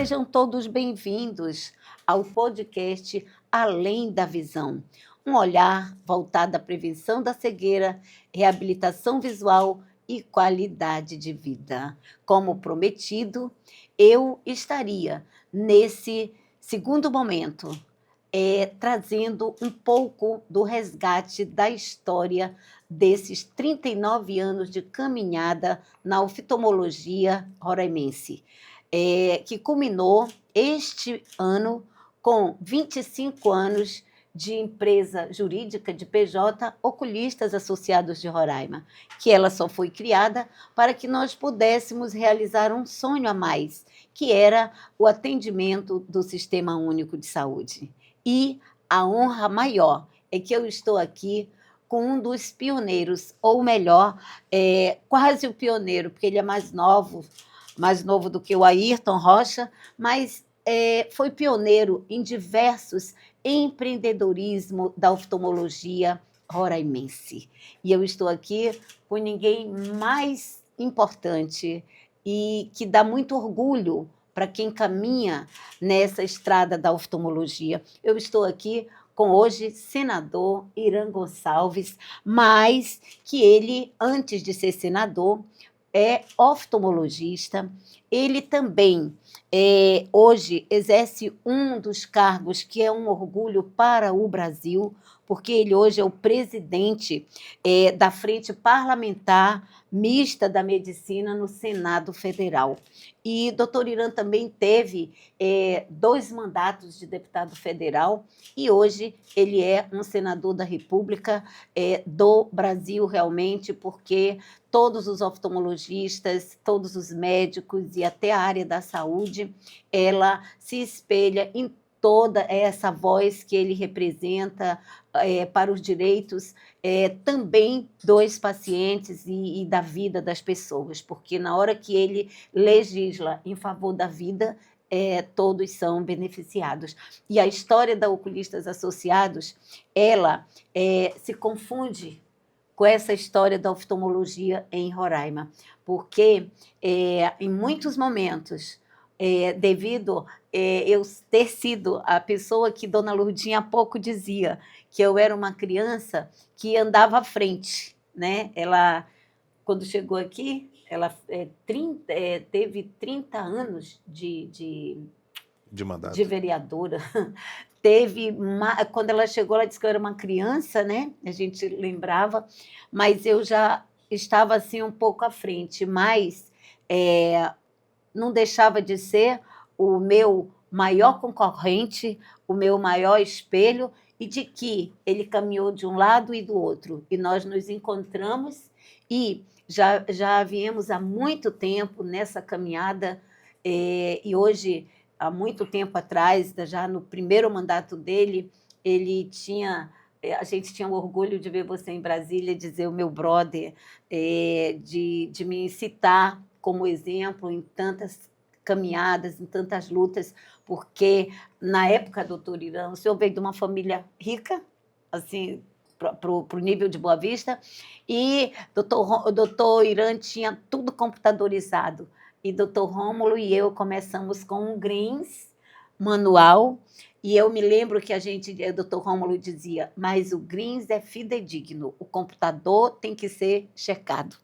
Sejam todos bem-vindos ao podcast Além da Visão, um olhar voltado à prevenção da cegueira, reabilitação visual e qualidade de vida. Como prometido, eu estaria nesse segundo momento trazendo um pouco do resgate da história desses 39 anos de caminhada na oftalmologia roraimense, que culminou este ano com 25 anos de empresa jurídica de PJ Oculistas Associados de Roraima, que ela só foi criada para que nós pudéssemos realizar um sonho a mais, que era o atendimento do Sistema Único de Saúde. E a honra maior é que eu estou aqui com um dos pioneiros, ou melhor, quase o pioneiro, porque ele é mais novo do que o Ayrton Rocha, mas foi pioneiro em diversos empreendedorismo da oftalmologia roraimense. E eu estou aqui com ninguém mais importante e que dá muito orgulho para quem caminha nessa estrada da oftalmologia. Eu estou aqui com hoje senador Irã Gonçalves, mas que ele, antes de ser senador, é oftalmologista. Ele também, hoje, exerce um dos cargos que é um orgulho para o Brasil, porque ele hoje é o presidente da Frente Parlamentar Mista da Medicina no Senado Federal. E doutor Irã também teve 2 mandatos de deputado federal e hoje ele é um senador da República do Brasil, realmente, porque todos os oftalmologistas, todos os médicos e até a área da saúde, ela se espelha em toda essa voz que ele representa para os direitos também dos pacientes e da vida das pessoas, porque na hora que ele legisla em favor da vida, todos são beneficiados. E a história da Oculistas Associados, ela se confunde com essa história da oftalmologia em Roraima, porque em muitos momentos, devido eu ter sido a pessoa que Dona Lourdinha há pouco dizia, que eu era uma criança que andava à frente, né? Ela, quando chegou aqui, ela teve 30 anos De mandato. de vereadora. Quando ela chegou, ela disse que eu era uma criança, né? A gente lembrava, mas eu já estava assim um pouco à frente, mas não deixava de ser o meu maior concorrente, o meu maior espelho, e de que ele caminhou de um lado e do outro, e nós nos encontramos e já viemos há muito tempo nessa caminhada, e hoje, há muito tempo atrás, já no primeiro mandato dele, ele tinha... A gente tinha o orgulho de ver você em Brasília, dizer o meu brother, de me citar como exemplo em tantas caminhadas, em tantas lutas, porque, na época, doutor Irã, o senhor veio de uma família rica, assim, para o nível de Boa Vista, e o doutor Irã tinha tudo computadorizado. E doutor Rômulo e eu começamos com um Greens manual, e eu me lembro que o doutor Rômulo dizia, mas o Greens é fidedigno, o computador tem que ser checado.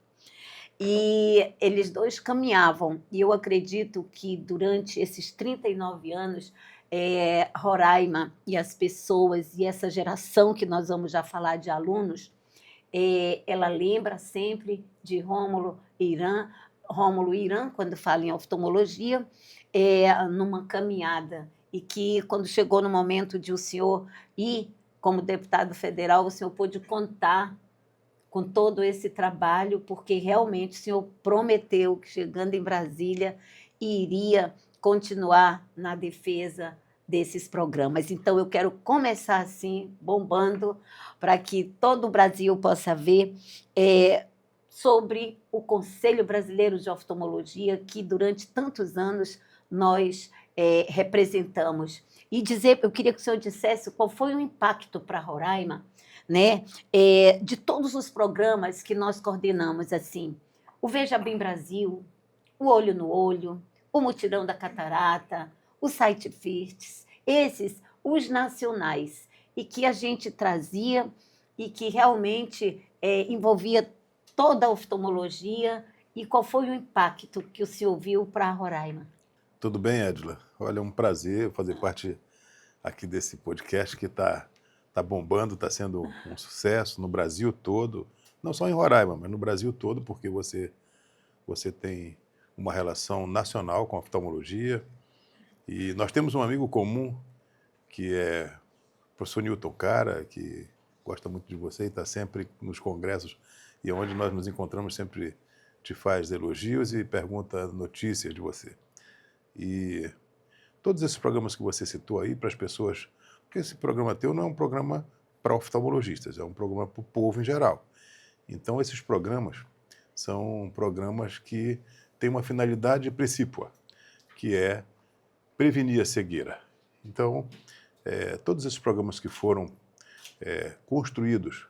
E eles 2 caminhavam, e eu acredito que durante esses 39 anos, Roraima e as pessoas, e essa geração que nós vamos já falar de alunos, ela lembra sempre de Rômulo e Irã, quando fala em oftalmologia, numa caminhada, e que quando chegou no momento de o senhor ir como deputado federal, o senhor pôde contar com todo esse trabalho, porque realmente o senhor prometeu que, chegando em Brasília, iria continuar na defesa desses programas. Então, eu quero começar assim, bombando, para que todo o Brasil possa ver sobre o Conselho Brasileiro de Oftalmologia, que durante tantos anos nós representamos. E eu queria que o senhor dissesse qual foi o impacto para Roraima, né, de todos os programas que nós coordenamos, assim, o Veja Bem Brasil, o Olho no Olho, o Mutirão da Catarata, o Site Firts, esses, os nacionais, e que a gente trazia e que realmente envolvia toda a oftalmologia. E qual foi o impacto que o senhor viu para Roraima? Tudo bem, Edila? Olha, é um prazer fazer parte aqui desse podcast que tá bombando, está sendo um sucesso no Brasil todo, não só em Roraima, mas no Brasil todo, porque você tem uma relação nacional com a oftalmologia. E nós temos um amigo comum, que é o professor Newton Cara, que gosta muito de você e está sempre nos congressos, e onde nós nos encontramos sempre te faz elogios e pergunta notícias de você. E todos esses programas que você citou aí para as pessoas, porque esse programa teu não é um programa para oftalmologistas, é um programa para o povo em geral. Então esses programas são programas que têm uma finalidade precípua, que é prevenir a cegueira. Então, todos esses programas que foram construídos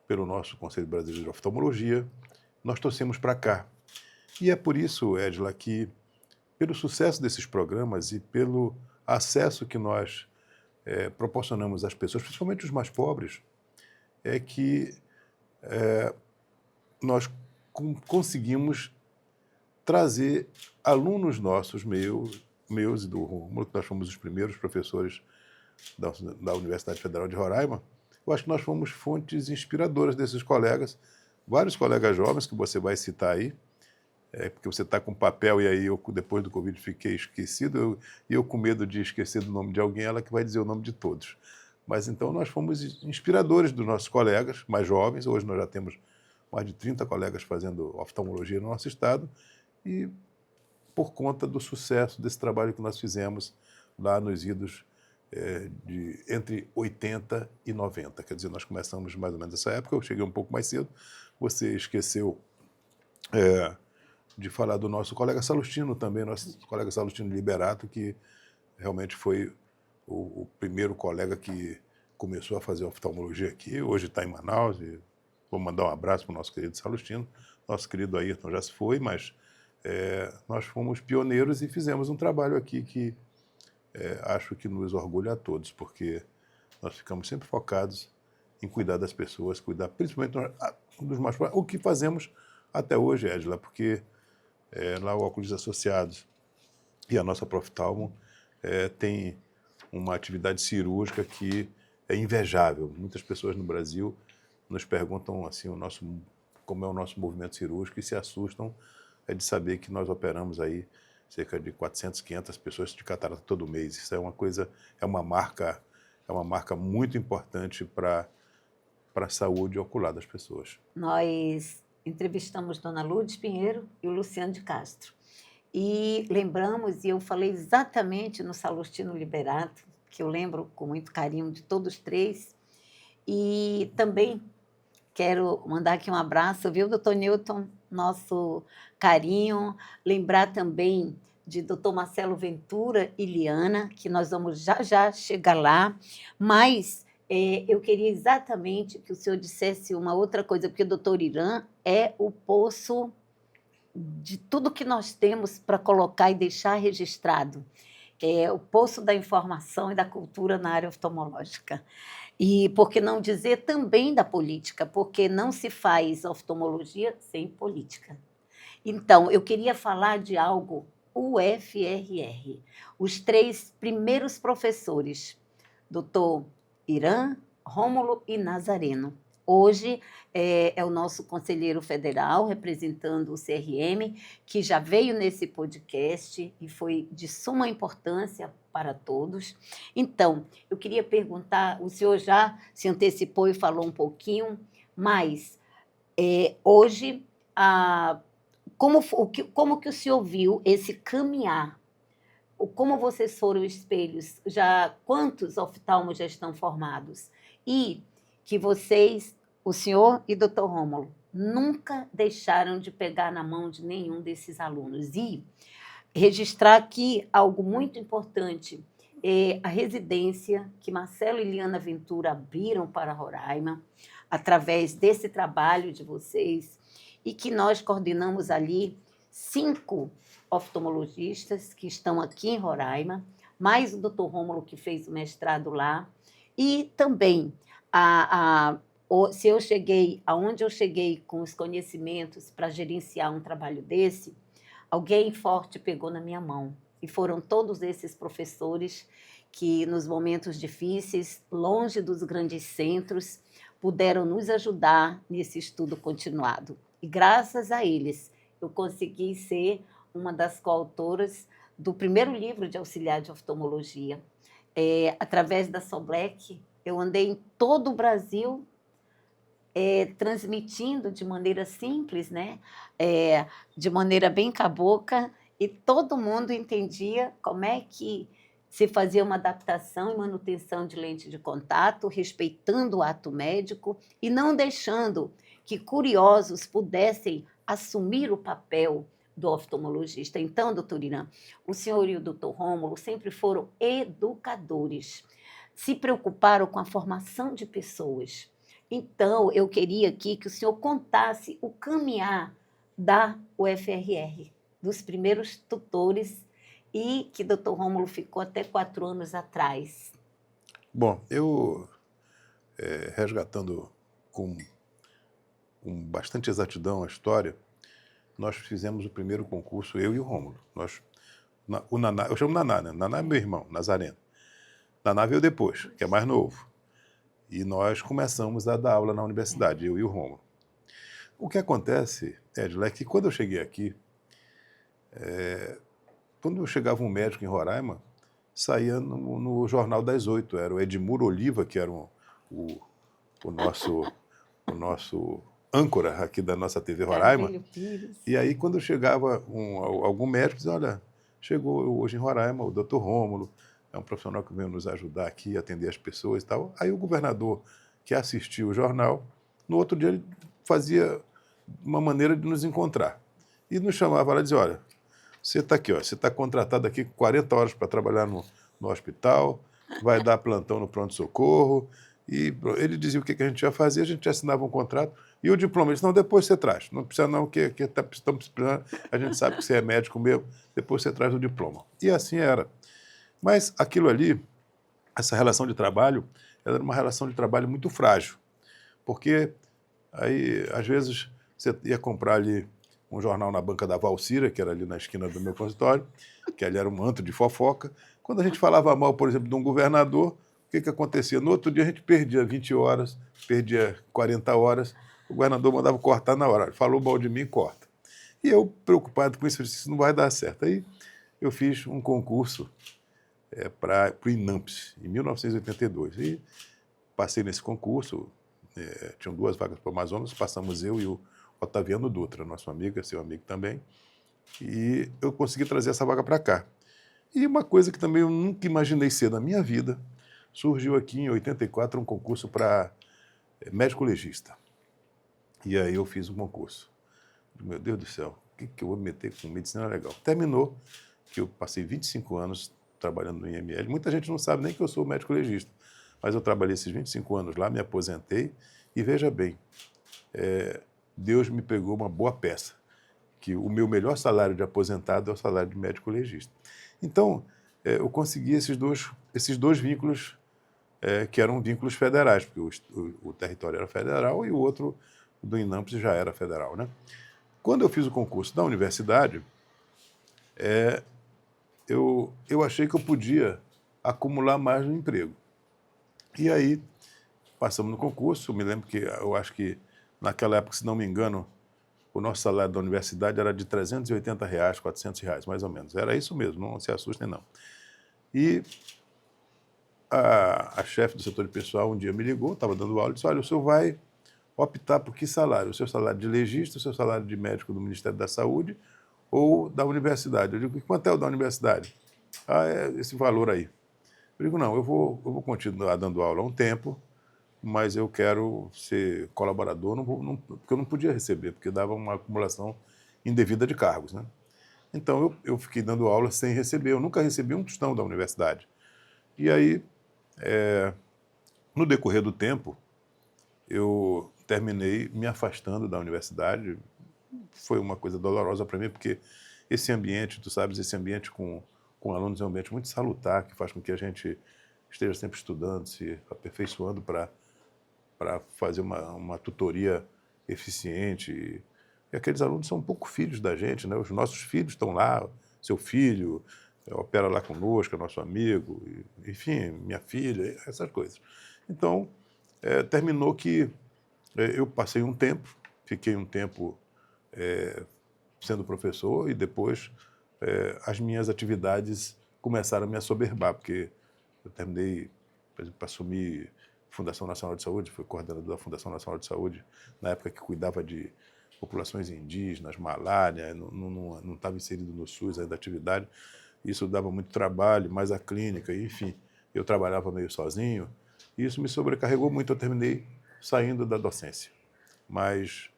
pelo nosso Conselho Brasileiro de Oftalmologia, nós trouxemos para cá. E é por isso, Edila, que pelo sucesso desses programas e pelo acesso que nós proporcionamos às pessoas, principalmente os mais pobres, é que nós conseguimos trazer alunos nossos, meus e do Rômulo, que nós fomos os primeiros professores da Universidade Federal de Roraima. Eu acho que nós fomos fontes inspiradoras desses colegas, vários colegas jovens que você vai citar aí, porque você está com papel e aí eu, depois do Covid, fiquei esquecido, e eu com medo de esquecer do nome de alguém, ela que vai dizer o nome de todos. Mas então nós fomos inspiradores dos nossos colegas mais jovens. Hoje nós já temos mais de 30 colegas fazendo oftalmologia no nosso estado, e por conta do sucesso desse trabalho que nós fizemos lá nos idos de entre 80 e 90. Quer dizer, nós começamos mais ou menos nessa época, eu cheguei um pouco mais cedo. Você esqueceu de falar do nosso colega Salustino também, nosso colega Salustino Liberato, que realmente foi o primeiro colega que começou a fazer oftalmologia aqui. Hoje está em Manaus, e vou mandar um abraço para o nosso querido Salustino. Nosso querido Ayrton já se foi, mas nós fomos pioneiros e fizemos um trabalho aqui que acho que nos orgulha a todos, porque nós ficamos sempre focados em cuidar das pessoas, cuidar principalmente dos mais pobres, o que fazemos até hoje, Edila, porque lá o Óculos Associados e a nossa Proftalmo tem uma atividade cirúrgica que é invejável. Muitas pessoas no Brasil nos perguntam assim, como é o nosso movimento cirúrgico, e se assustam de saber que nós operamos aí cerca de 400, 500 pessoas de catarata todo mês. Isso é uma coisa, é uma marca muito importante para a saúde ocular das pessoas. Nós entrevistamos Dona Lourdes Pinheiro e o Luciano de Castro. E lembramos, e eu falei exatamente no Salustino Liberato, que eu lembro com muito carinho de todos três. E também quero mandar aqui um abraço, viu, doutor Newton? Nosso carinho. Lembrar também de doutor Marcelo Ventura e Liana, que nós vamos já chegar lá. Mas eu queria exatamente que o senhor dissesse uma outra coisa, porque o doutor Irã é o poço de tudo que nós temos para colocar e deixar registrado. É o poço da informação e da cultura na área oftalmológica. E por que não dizer também da política, porque não se faz oftalmologia sem política. Então, eu queria falar de algo, o UFRR. Os 3 primeiros professores, doutor Irã, Rômulo e Nazareno. Hoje é o nosso conselheiro federal, representando o CRM, que já veio nesse podcast e foi de suma importância para todos. Então, eu queria perguntar, o senhor já se antecipou e falou um pouquinho, mas hoje, como que o senhor viu esse caminhar? Como vocês foram espelhos? Quantos oftalmos já estão formados? E que vocês, o senhor e o Dr. Rômulo, nunca deixaram de pegar na mão de nenhum desses alunos. E registrar aqui algo muito importante, a residência que Marcelo e Liana Ventura abriram para Roraima, através desse trabalho de vocês, e que nós coordenamos ali 5 oftalmologistas que estão aqui em Roraima, mais o doutor Rômulo, que fez o mestrado lá, e também se eu cheguei aonde eu cheguei com os conhecimentos para gerenciar um trabalho desse, alguém forte pegou na minha mão. E foram todos esses professores que, nos momentos difíceis, longe dos grandes centros, puderam nos ajudar nesse estudo continuado. E graças a eles, eu consegui ser uma das coautoras do primeiro livro de auxiliar de oftalmologia. Através da Soblec, eu andei em todo o Brasil transmitindo de maneira simples, né? De maneira bem cabocla, e todo mundo entendia como é que se fazia uma adaptação e manutenção de lente de contato, respeitando o ato médico e não deixando que curiosos pudessem assumir o papel do oftalmologista. Então, doutor Irã, o senhor e o doutor Rômulo sempre foram educadores, se preocuparam com a formação de pessoas. Então, eu queria aqui que o senhor contasse o caminhar da UFRR, dos primeiros tutores, e que doutor Rômulo ficou até 4 anos atrás. Bom, eu, resgatando com bastante exatidão a história, nós fizemos o primeiro concurso, eu e o Rômulo. O Naná, eu chamo Naná, né? Naná é meu irmão, Nazareno. Naná veio depois, que é mais novo. E nós começamos a dar aula na universidade, eu e o Rômulo. O que acontece, Edla, é que quando eu cheguei aqui, quando chegava um médico em Roraima, saía no Jornal das 8, era o Edmuro Oliva, que era o nosso âncora aqui da nossa TV Roraima. E aí, quando chegava algum médico, dizia, olha, chegou hoje em Roraima o doutor Rômulo, é um profissional que veio nos ajudar aqui, atender as pessoas e tal. Aí o governador, que assistia o jornal, no outro dia ele fazia uma maneira de nos encontrar. E nos chamava lá e dizia, olha, você está aqui, ó, você está contratado aqui 40 horas para trabalhar no hospital, vai dar plantão no pronto-socorro. E ele dizia o que a gente ia fazer, a gente assinava um contrato. E o diploma, ele disse, não, depois você traz. Não precisa não, que estamos precisando, a gente sabe que você é médico mesmo, depois você traz o diploma. E assim era. Mas aquilo ali, essa relação de trabalho, era uma relação de trabalho muito frágil, porque aí, às vezes, você ia comprar ali um jornal na banca da Valcira, que era ali na esquina do meu consultório, que ali era um antro de fofoca. Quando a gente falava mal, por exemplo, de um governador, o que acontecia? No outro dia a gente perdia 20 horas, perdia 40 horas, o governador mandava cortar na hora. Falou mal de mim, corta. E eu, preocupado com isso, eu disse, isso não vai dar certo. Aí eu fiz um concurso para o INAMPS, em 1982. E passei nesse concurso, tinham 2 vagas para o Amazonas, passamos eu e o Otaviano Dutra, nosso amigo, seu amigo também, e eu consegui trazer essa vaga para cá. E uma coisa que também eu nunca imaginei ser na minha vida, surgiu aqui em 84 um concurso para médico legista. E aí eu fiz um concurso. Meu Deus do céu, o que eu vou me meter com medicina legal? Terminou, que eu passei 25 anos trabalhando no IML. Muita gente não sabe nem que eu sou médico legista, mas eu trabalhei esses 25 anos lá, me aposentei, e veja bem, Deus me pegou uma boa peça, que o meu melhor salário de aposentado é o salário de médico legista. Então, eu consegui esses dois vínculos, que eram vínculos federais, porque o território era federal e o outro, do INAMPS, já era federal, né? Quando eu fiz o concurso da universidade, eu achei que eu podia acumular mais no emprego. E aí, passamos no concurso, eu me lembro que, eu acho que, naquela época, se não me engano, o nosso salário da universidade era de R$380, R$400, mais ou menos. Era isso mesmo, não se assustem, não. E a chefe do setor de pessoal um dia me ligou, estava dando aula, e disse, olha, o senhor vai optar por que salário? O seu salário de legista, o seu salário de médico do Ministério da Saúde ou da universidade? Eu digo, quanto é o da universidade? É esse valor aí. Eu digo, não, eu vou continuar dando aula há um tempo, mas eu quero ser colaborador, porque eu não podia receber, porque dava uma acumulação indevida de cargos, né? Então, eu fiquei dando aula sem receber, eu nunca recebi um tostão da universidade. E aí, no decorrer do tempo, eu terminei me afastando da universidade. Foi uma coisa dolorosa para mim, porque esse ambiente, tu sabes, esse ambiente com alunos é um ambiente muito salutar, que faz com que a gente esteja sempre estudando, se aperfeiçoando para fazer uma tutoria eficiente. E aqueles alunos são um pouco filhos da gente, né? Os nossos filhos estão lá, seu filho opera lá conosco, é nosso amigo, enfim, minha filha, essas coisas. Então, terminou que eu passei um tempo, fiquei um tempo sendo professor e depois as minhas atividades começaram a me assoberbar, porque eu terminei, por exemplo, para assumir Fundação Nacional de Saúde, fui coordenador da Fundação Nacional de Saúde, na época que cuidava de populações indígenas, malária, não estava inserido no SUS ainda a atividade, isso dava muito trabalho, mais a clínica, enfim, eu trabalhava meio sozinho, e isso me sobrecarregou muito, eu terminei saindo da docência. Mas,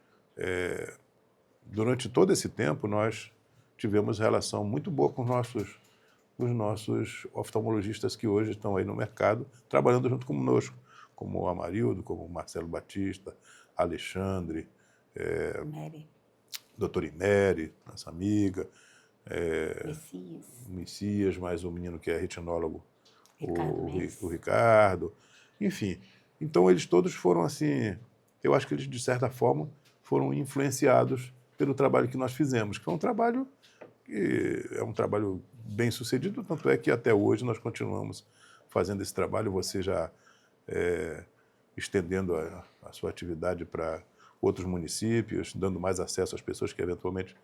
durante todo esse tempo, nós tivemos relação muito boa com os nossos oftalmologistas que hoje estão aí no mercado, trabalhando junto conosco, como o Amarildo, como o Marcelo Batista, Alexandre, doutor Ineri, nossa amiga, Messias, mais o menino que é retinólogo, o Ricardo, enfim. Então, eles todos foram assim, eu acho que eles, de certa forma, foram influenciados pelo trabalho que nós fizemos, que foi um trabalho que é um trabalho bem sucedido, tanto é que até hoje nós continuamos fazendo esse trabalho, você já estendendo a sua atividade para outros municípios, dando mais acesso às pessoas que eventualmente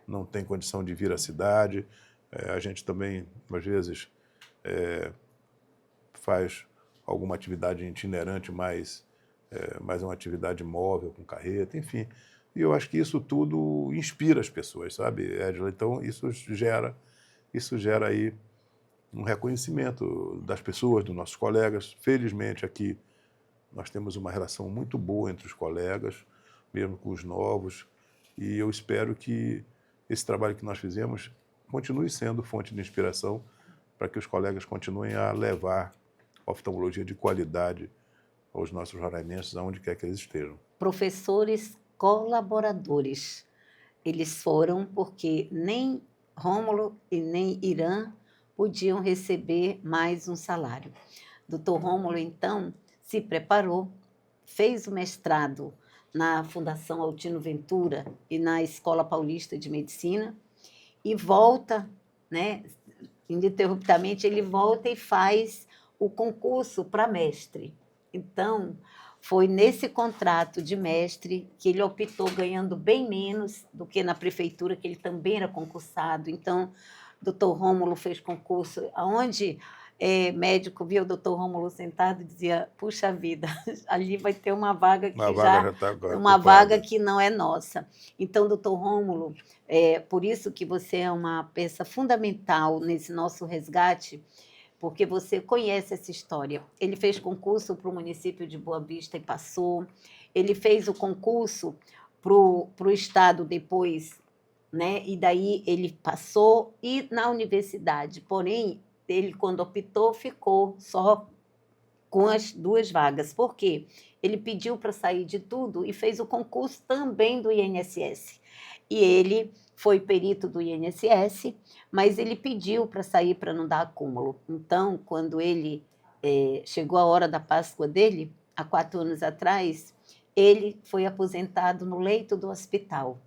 não têm condição de vir à cidade. A gente também, às vezes, faz alguma atividade itinerante, mais uma atividade móvel, com carreta, enfim. E eu acho que isso tudo inspira as pessoas, sabe, Edila? Então, isso gera aí um reconhecimento das pessoas, dos nossos colegas. Felizmente, aqui, nós temos uma relação muito boa entre os colegas, mesmo com os novos, e eu espero que esse trabalho que nós fizemos continue sendo fonte de inspiração para que os colegas continuem a levar oftalmologia de qualidade aos nossos roraimenses, aonde quer que eles estejam. Professores colaboradores, eles foram porque nem Rômulo e nem Irã podiam receber mais um salário. Doutor Rômulo, então, se preparou, fez o mestrado na Fundação Altino Ventura e na Escola Paulista de Medicina e volta, né, ininterruptamente, ele volta e faz o concurso para mestre. Então, foi nesse contrato de mestre que ele optou ganhando bem menos do que na prefeitura, que ele também era concursado. Então, doutor Rômulo fez concurso, onde médico via o doutor Rômulo sentado e dizia, puxa vida, ali vai ter uma vaga que uma vaga que não é nossa. Então, doutor Rômulo, por isso que você é uma peça fundamental nesse nosso resgate, porque você conhece essa história. Ele fez concurso para o município de Boa Vista e passou. Ele fez o concurso para o estado depois, né? E daí ele passou e na universidade. Porém, ele, quando optou, ficou só com as 2 vagas. Por quê? Ele pediu para sair de tudo e fez o concurso também do INSS. E ele foi perito do INSS, mas ele pediu para sair para não dar acúmulo. Então, quando ele chegou a hora da Páscoa dele, há 4 anos atrás, ele foi aposentado no leito do hospital.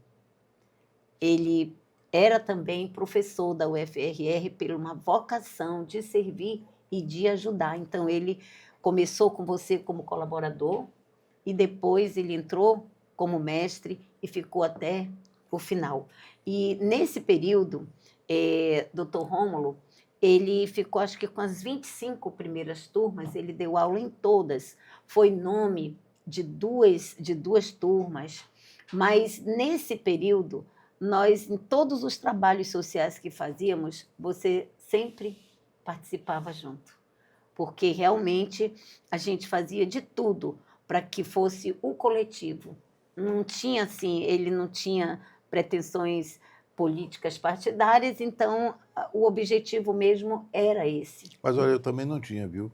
Ele era também professor da UFRR por uma vocação de servir e de ajudar. Então, ele começou com você como colaborador e depois ele entrou como mestre e ficou até o final. E nesse período, doutor Rômulo, ele ficou, acho que com as 25 primeiras turmas, ele deu aula em todas, foi nome de duas turmas, mas nesse período, nós, em todos os trabalhos sociais que fazíamos, você sempre participava junto, porque realmente a gente fazia de tudo para que fosse o coletivo. Não tinha assim, ele não tinha pretensões políticas partidárias, então o objetivo mesmo era esse. Mas olha, eu também não tinha, viu?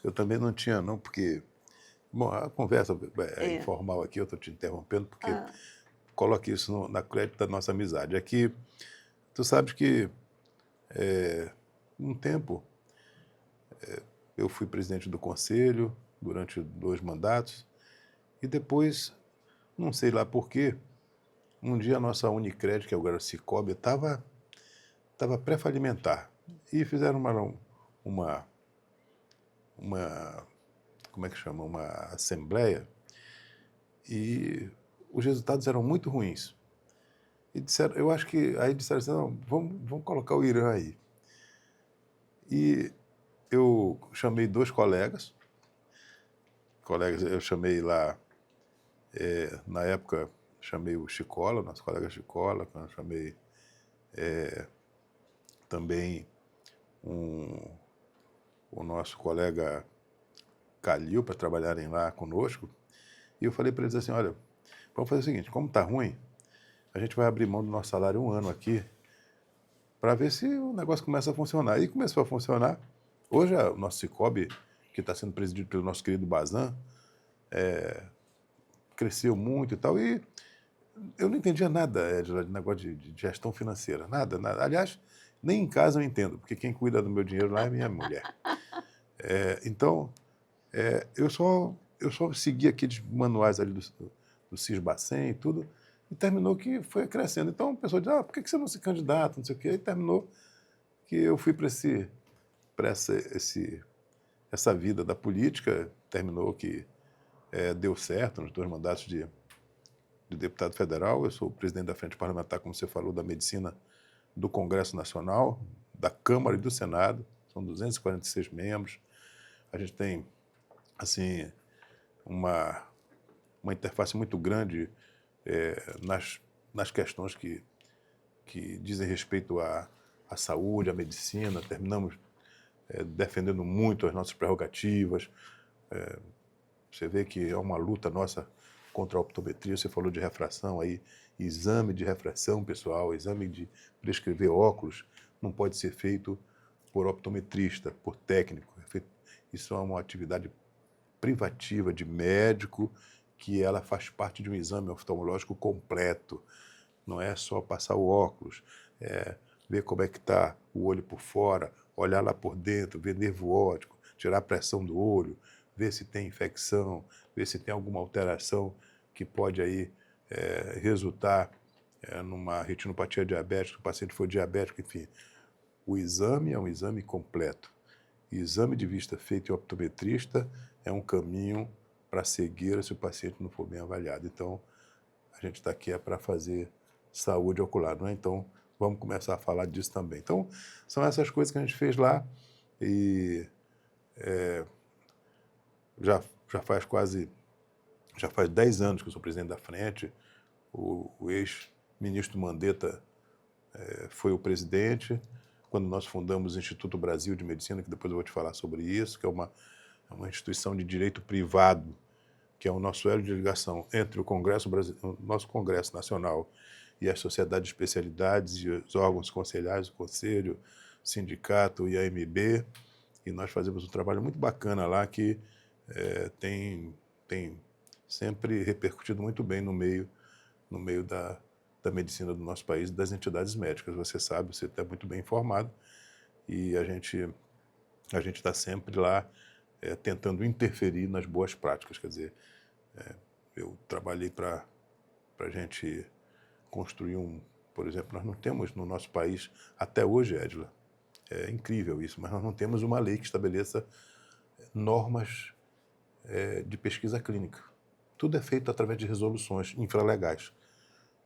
Eu também não tinha, não, porque... Bom, a conversa é informal aqui, eu estou te interrompendo, porque coloque isso na crédito da nossa amizade. É que Tu sabes que, um tempo, eu fui presidente do conselho durante 2 mandatos e depois, não sei lá por quê, um dia a nossa Unicred, que agora é o Cicobi, estava pré-falimentar e fizeram uma, uma, como é que chama, uma assembleia e os resultados eram muito ruins. E disseram, eu acho que aí disseram assim, não, vamos colocar o Irã aí. E eu chamei 2 colegas, eu chamei lá, na época, chamei o Chicola, nosso colega Chicola, chamei também o nosso colega Calil para trabalharem lá conosco. E eu falei para eles assim, olha, vamos fazer o seguinte, como está ruim, a gente vai abrir mão do nosso salário 1 ano aqui para ver se o negócio começa a funcionar. E começou a funcionar. Hoje o nosso Cicobi, que está sendo presidido pelo nosso querido Bazan, cresceu muito e tal. E eu não entendia nada, Edila, de negócio de gestão financeira. Nada, nada. Aliás, nem em casa eu entendo, porque quem cuida do meu dinheiro lá é minha mulher. Então, eu só segui aqueles manuais ali do Sisbacen e tudo, e terminou que foi crescendo. Então, a pessoa diz, por que você não se candidata, não sei o quê. E terminou que eu fui para essa vida da política, terminou que deu certo nos 2 mandatos de deputado federal. Eu sou o presidente da Frente Parlamentar, como você falou, da Medicina do Congresso Nacional, da Câmara e do Senado. São 246 membros. A gente tem, assim, uma interface muito grande nas questões que dizem respeito à saúde, à medicina. Terminamos defendendo muito as nossas prerrogativas. Você vê que é uma luta nossa contra a optometria. Você falou de refração aí, exame de refração, pessoal, exame de prescrever óculos não pode ser feito por optometrista, por técnico. Isso é uma atividade privativa de médico, que ela faz parte de um exame oftalmológico completo. Não é só passar o óculos, ver como é que está o olho por fora, olhar lá por dentro, ver nervo óptico, tirar a pressão do olho, ver se tem infecção, ver se tem alguma alteração que pode aí resultar numa retinopatia diabética, se o paciente for diabético, enfim. O exame é um exame completo. Exame de vista feito em optometrista é um caminho para a cegueira se o paciente não for bem avaliado. Então, a gente está aqui para fazer saúde ocular, não é? Então, vamos começar a falar disso também. Então, são essas coisas que a gente fez lá e já faz 10 anos que eu sou presidente da frente. O ex-ministro Mandetta foi o presidente. Quando nós fundamos o Instituto Brasil de Medicina, que depois eu vou te falar sobre isso, que é uma instituição de direito privado, que é o nosso elo de ligação entre o nosso Congresso Nacional e as sociedades de especialidades e os órgãos conselhares, o Conselho, o Sindicato e a AMB. E nós fazemos um trabalho muito bacana lá que tem sempre repercutido muito bem no meio da medicina do nosso país e das entidades médicas. Você sabe, você está muito bem informado e a gente está sempre lá tentando interferir nas boas práticas. Quer dizer, eu trabalhei para a gente construir por exemplo, nós não temos no nosso país, até hoje, Edila, é incrível isso, mas nós não temos uma lei que estabeleça normas de pesquisa clínica. Tudo é feito através de resoluções infralegais.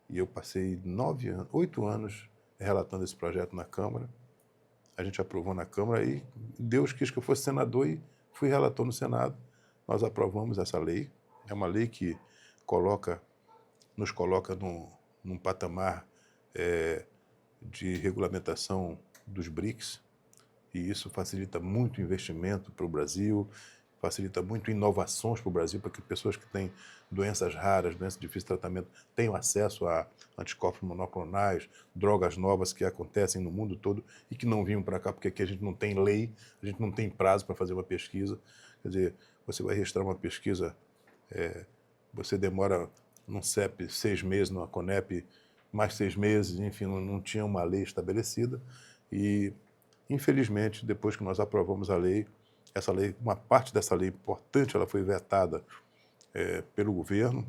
E eu passei 8 anos relatando esse projeto na Câmara. A gente aprovou na Câmara e Deus quis que eu fosse senador e fui relator no Senado. Nós aprovamos essa lei. É uma lei que nos coloca num patamar de regulamentação dos BRICS, e isso facilita muito o investimento para o Brasil, facilita muito inovações para o Brasil, para que pessoas que têm doenças raras, doenças de difícil tratamento, tenham acesso a anticorpos monoclonais, drogas novas que acontecem no mundo todo e que não vinham para cá, porque aqui a gente não tem lei, a gente não tem prazo para fazer uma pesquisa. Quer dizer, você vai registrar uma pesquisa, você demora num CEP 6 meses, numa CONEP mais 6 meses, enfim, não tinha uma lei estabelecida. E, infelizmente, depois que nós aprovamos a lei, essa lei, uma parte dessa lei importante, ela foi vetada pelo governo,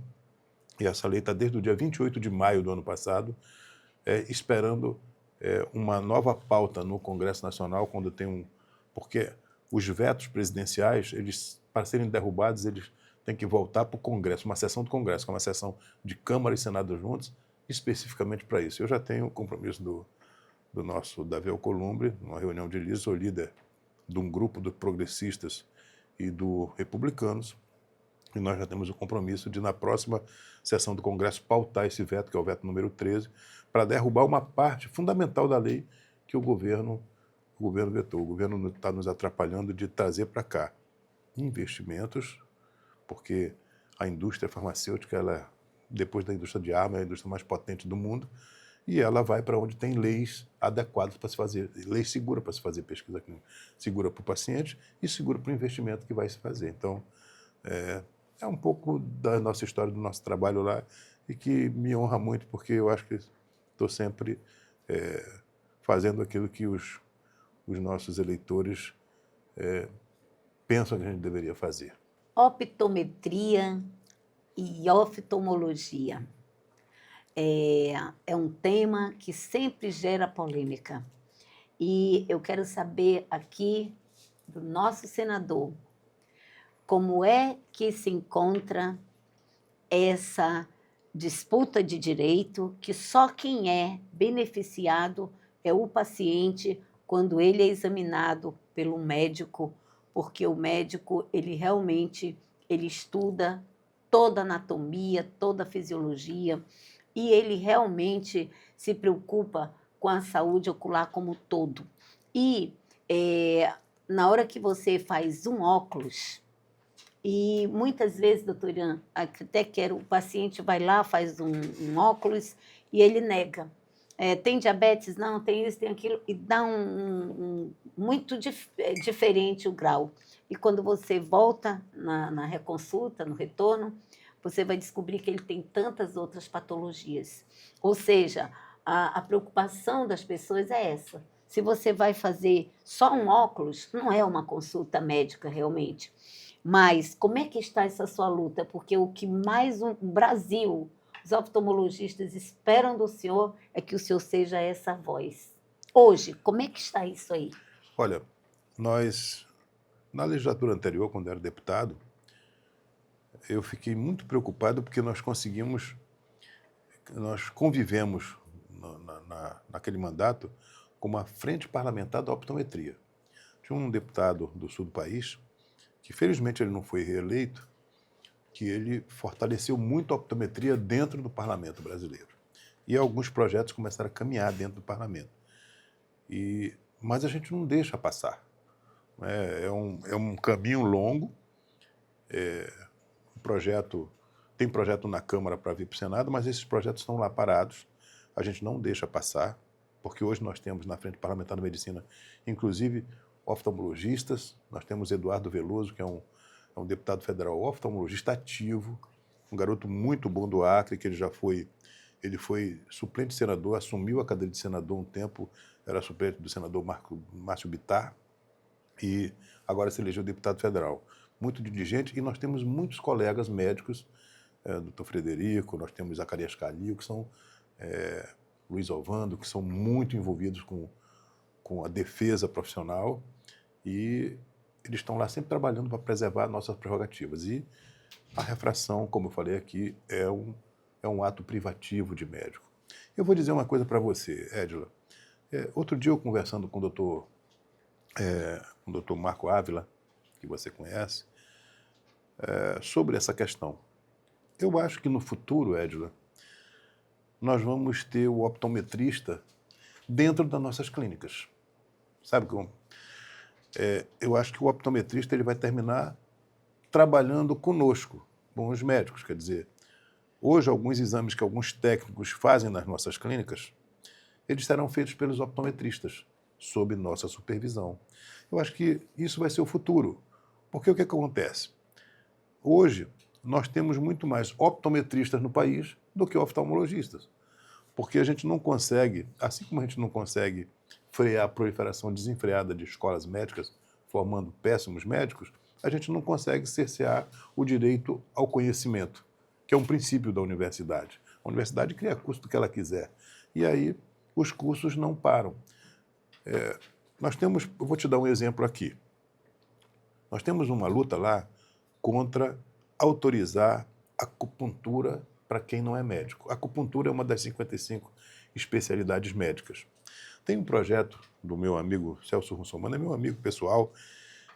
e essa lei está desde o dia 28 de maio do ano passado, esperando uma nova pauta no Congresso Nacional, quando tem porque os vetos presidenciais, eles, para serem derrubados, eles têm que voltar para o Congresso, uma sessão do Congresso, que é uma sessão de Câmara e Senado juntos, especificamente para isso. Eu já tenho o compromisso do nosso Davi Alcolumbre, numa reunião de líderes, sou líder de um grupo de progressistas e do republicanos, e nós já temos o compromisso de, na próxima sessão do Congresso, pautar esse veto, que é o veto número 13, para derrubar uma parte fundamental da lei que o governo vetou. O governo está nos atrapalhando de trazer para cá investimentos, porque a indústria farmacêutica, ela, depois da indústria de armas, é a indústria mais potente do mundo, e ela vai para onde tem leis adequadas para se fazer, leis seguras para se fazer pesquisa clínica, segura para o paciente e segura para o investimento que vai se fazer. Então, é um pouco da nossa história, do nosso trabalho lá, e que me honra muito, porque eu acho que estou sempre fazendo aquilo que os nossos eleitores pensam que a gente deveria fazer. Optometria e oftalmologia. É um tema que sempre gera polêmica. E eu quero saber aqui do nosso senador, como é que se encontra essa disputa de direito, que só quem é beneficiado é o paciente quando ele é examinado pelo médico, porque o médico, ele realmente estuda toda a anatomia, toda a fisiologia, e ele realmente se preocupa com a saúde ocular como um todo. E na hora que você faz um óculos, e muitas vezes, doutor Ian, até o paciente vai lá, faz um óculos e ele nega. Tem diabetes? Não, tem isso, tem aquilo, e dá muito diferente o grau. E quando você volta na reconsulta, no retorno, você vai descobrir que ele tem tantas outras patologias. Ou seja, a preocupação das pessoas é essa. Se você vai fazer só um óculos, não é uma consulta médica realmente. Mas como é que está essa sua luta? Porque o que mais o Brasil, os oftalmologistas esperam do senhor é que o senhor seja essa voz. Hoje, como é que está isso aí? Olha, nós, na legislatura anterior, quando eu era deputado, eu fiquei muito preocupado porque nós convivemos naquele mandato com uma frente parlamentar da optometria. Tinha um deputado do sul do país, que felizmente ele não foi reeleito, que ele fortaleceu muito a optometria dentro do parlamento brasileiro. E alguns projetos começaram a caminhar dentro do parlamento. Mas a gente não deixa passar. É um caminho longo. Tem projeto na Câmara para vir para o Senado, mas esses projetos estão lá parados. A gente não deixa passar, porque hoje nós temos na Frente Parlamentar da Medicina, inclusive, oftalmologistas. Nós temos Eduardo Veloso, que é um deputado federal oftalmologista ativo, um garoto muito bom do Acre, que ele foi suplente de senador, assumiu a cadeira de senador um tempo, era suplente do senador Márcio Bittar, e agora se elegeu deputado federal. Muito diligente, e nós temos muitos colegas médicos, doutor Frederico, nós temos Zacarias Calil, que são Luiz Alvando, que são muito envolvidos com a defesa profissional, e eles estão lá sempre trabalhando para preservar nossas prerrogativas. E a refração, como eu falei aqui, é um ato privativo de médico. Eu vou dizer uma coisa para você, Edila. Outro dia eu conversando com o doutor Marco Ávila, que você conhece, sobre essa questão. Eu acho que no futuro, Edila, nós vamos ter o optometrista dentro das nossas clínicas. Sabe como? Eu acho que o optometrista ele vai terminar trabalhando conosco, com os médicos. Quer dizer, hoje alguns exames que alguns técnicos fazem nas nossas clínicas, eles serão feitos pelos optometristas, sob nossa supervisão. Eu acho que isso vai ser o futuro. Porque o que acontece? Hoje, nós temos muito mais optometristas no país do que oftalmologistas. Porque a gente não consegue, assim como a gente não consegue frear a proliferação desenfreada de escolas médicas, formando péssimos médicos, a gente não consegue cercear o direito ao conhecimento, que é um princípio da universidade. A universidade cria curso do que ela quiser. E aí os cursos não param. Eu vou te dar um exemplo aqui. Nós temos uma luta lá contra autorizar acupuntura para quem não é médico. A acupuntura é uma das 55 especialidades médicas. Tem um projeto do meu amigo Celso Russomano, é meu amigo pessoal,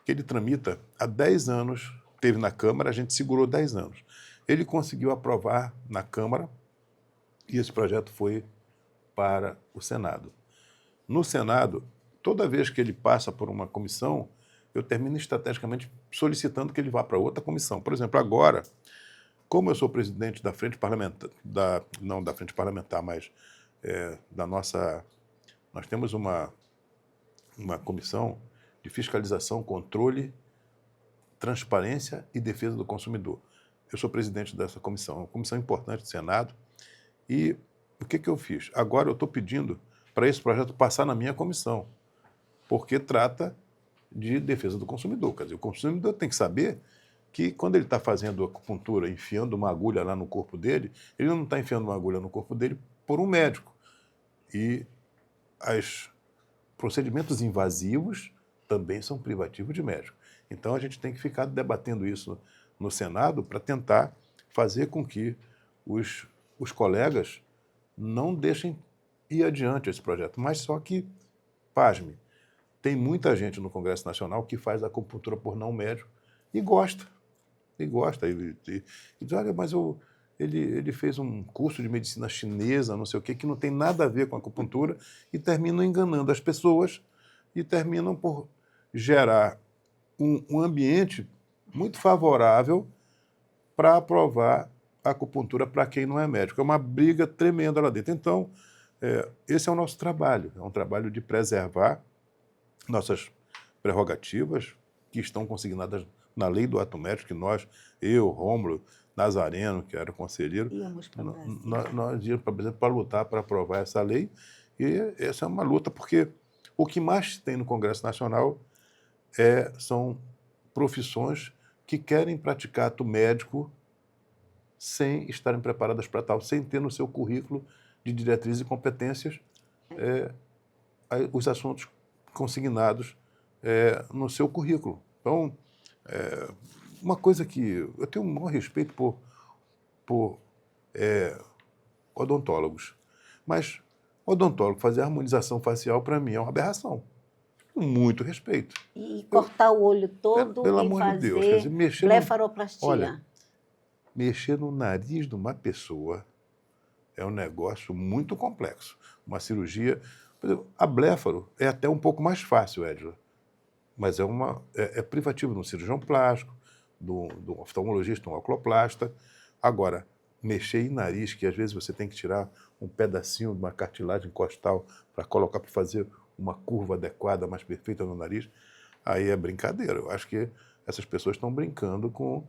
que ele tramita há 10 anos, teve na Câmara, a gente segurou 10 anos. Ele conseguiu aprovar na Câmara e esse projeto foi para o Senado. No Senado, toda vez que ele passa por uma comissão, eu termino estrategicamente solicitando que ele vá para outra comissão. Por exemplo, agora, como eu sou presidente da Frente Parlamentar, não da Frente Parlamentar, mas da nossa... Nós temos uma comissão de fiscalização, controle, transparência e defesa do consumidor. Eu sou presidente dessa comissão, uma comissão importante do Senado. E o que eu fiz? Agora eu estou pedindo para esse projeto passar na minha comissão, porque trata de defesa do consumidor. Quer dizer, o consumidor tem que saber que quando ele está fazendo acupuntura, enfiando uma agulha lá no corpo dele, ele não está enfiando uma agulha no corpo dele por um médico. E os procedimentos invasivos também são privativos de médico. Então a gente tem que ficar debatendo isso no Senado para tentar fazer com que os colegas não deixem ir adiante esse projeto. Mas só que, pasme, tem muita gente no Congresso Nacional que faz acupuntura por não médico e gosta. E gosta. E diz, olha, mas ele fez um curso de medicina chinesa, não sei o quê, que não tem nada a ver com acupuntura, e terminam enganando as pessoas e terminam por gerar um ambiente muito favorável para aprovar a acupuntura para quem não é médico. É uma briga tremenda lá dentro. Então, esse é o nosso trabalho. É um trabalho de preservar nossas prerrogativas que estão consignadas na lei do ato médico, que nós, eu, Rômulo, Nazareno, que era conselheiro, nós íamos para lutar para aprovar essa lei. E essa é uma luta, porque o que mais tem no Congresso Nacional são profissões que querem praticar ato médico sem estarem preparadas para tal, sem ter no seu currículo de diretrizes e competências os assuntos consignados no seu currículo. Então, uma coisa que eu tenho um maior respeito por odontólogos, mas odontólogo fazer harmonização facial, para mim, é uma aberração. Com muito respeito. E cortar o olho todo pelo e amor de Deus, quer fazer dizer, mexer blefaroplastia. Olha, mexer no nariz de uma pessoa é um negócio muito complexo. Uma cirurgia... Por exemplo, a blefaro é até um pouco mais fácil, Edila, mas é privativo de um cirurgião plástico, do oftalmologista, um oculoplasta. Agora, mexer em nariz, que às vezes você tem que tirar um pedacinho de uma cartilagem costal para colocar, para fazer uma curva adequada, mais perfeita no nariz, aí é brincadeira. Eu acho que essas pessoas estão brincando com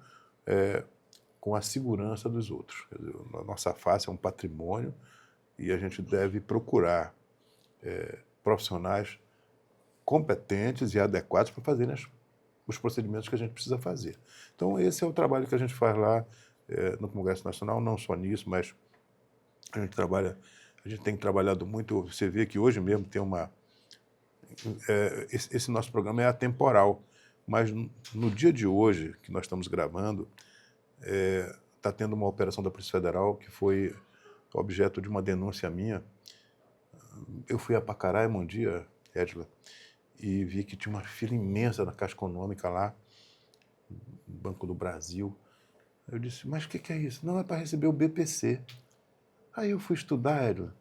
a segurança dos outros. Quer dizer, a nossa face é um patrimônio e a gente deve procurar profissionais competentes e adequados para fazerem os procedimentos que a gente precisa fazer. Então, esse é o trabalho que a gente faz lá no Congresso Nacional, não só nisso, mas a gente tem trabalhado muito. Você vê que hoje mesmo tem esse nosso programa é atemporal, mas no dia de hoje, que nós estamos gravando, está tendo uma operação da Polícia Federal que foi objeto de uma denúncia minha. Eu fui a Pacaraima um dia, Edila, e vi que tinha uma fila imensa na Caixa Econômica lá, no Banco do Brasil. Eu disse, mas o que é isso? Não, é para receber o BPC. Aí eu fui estudar, Edila.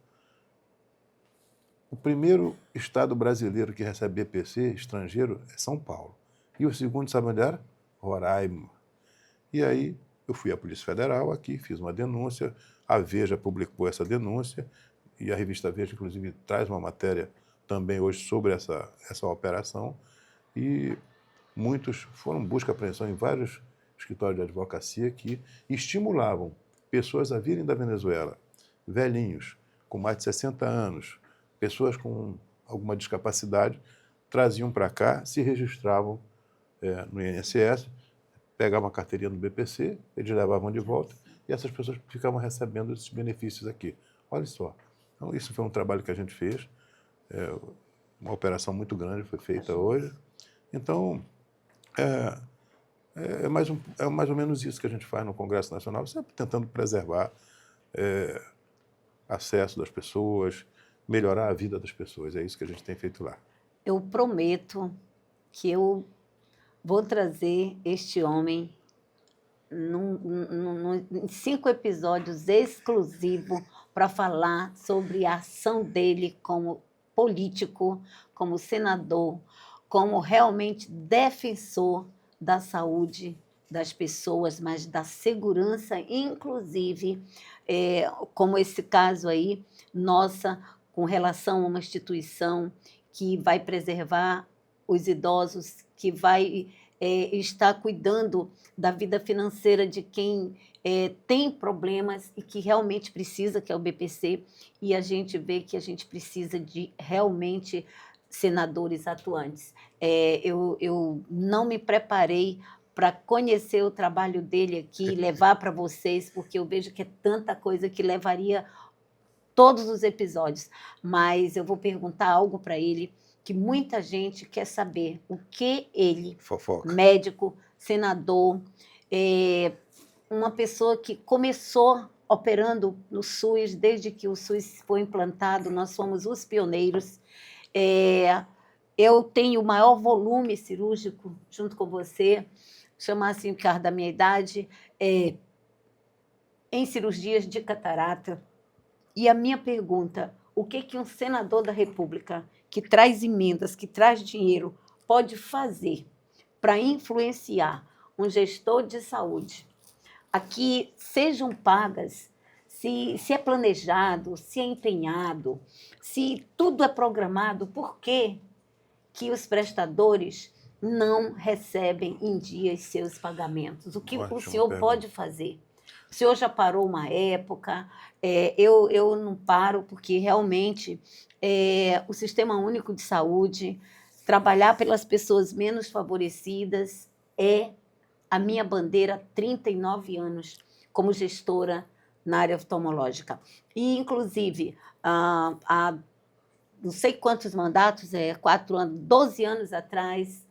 O primeiro estado brasileiro que recebe BPC estrangeiro é São Paulo. E o segundo, sabe onde era? Roraima. E aí eu fui à Polícia Federal aqui, fiz uma denúncia, a Veja publicou essa denúncia, e a revista Veja, inclusive, traz uma matéria também hoje sobre essa operação, e muitos foram busca e apreensão em vários escritórios de advocacia que estimulavam pessoas a virem da Venezuela, velhinhos, com mais de 60 anos, pessoas com alguma discapacidade, traziam para cá, se registravam no INSS, pegavam a carteirinha no BPC, eles levavam de volta e essas pessoas ficavam recebendo esses benefícios aqui. Olha só. Então, isso foi um trabalho que a gente fez, uma operação muito grande foi feita hoje. Então, é mais ou menos isso que a gente faz no Congresso Nacional, sempre tentando preservar acesso das pessoas, melhorar a vida das pessoas. É isso que a gente tem feito lá. Eu prometo que eu vou trazer este homem em 5 episódios exclusivos para falar sobre a ação dele como político, como senador, como realmente defensor da saúde das pessoas, mas da segurança, inclusive, como esse caso aí, nossa, com relação a uma instituição que vai preservar os idosos, que vai estar cuidando da vida financeira de quem tem problemas e que realmente precisa, que é o BPC, e a gente vê que a gente precisa de realmente senadores atuantes. Eu não me preparei para conhecer o trabalho dele aqui, levar para vocês, porque eu vejo que é tanta coisa que levaria todos os episódios, mas eu vou perguntar algo para ele que muita gente quer saber, o que ele, Fofoca. médico, senador, uma pessoa que começou operando no SUS, desde que o SUS foi implantado, nós fomos os pioneiros. Eu tenho o maior volume cirúrgico, junto com você, chamar assim, por causa da minha idade, em cirurgias de catarata. E a minha pergunta, o que um senador da República, que traz emendas, que traz dinheiro, pode fazer para influenciar um gestor de saúde a que sejam pagas, se é planejado, se é empenhado, se tudo é programado, por que os prestadores não recebem em dias seus pagamentos? O que o senhor pode fazer? O senhor já parou uma época, eu não paro, porque realmente o Sistema Único de Saúde, trabalhar pelas pessoas menos favorecidas, é a minha bandeira há 39 anos como gestora na área oftalmológica. E, inclusive, há não sei quantos mandatos, 4 anos, 12 anos atrás,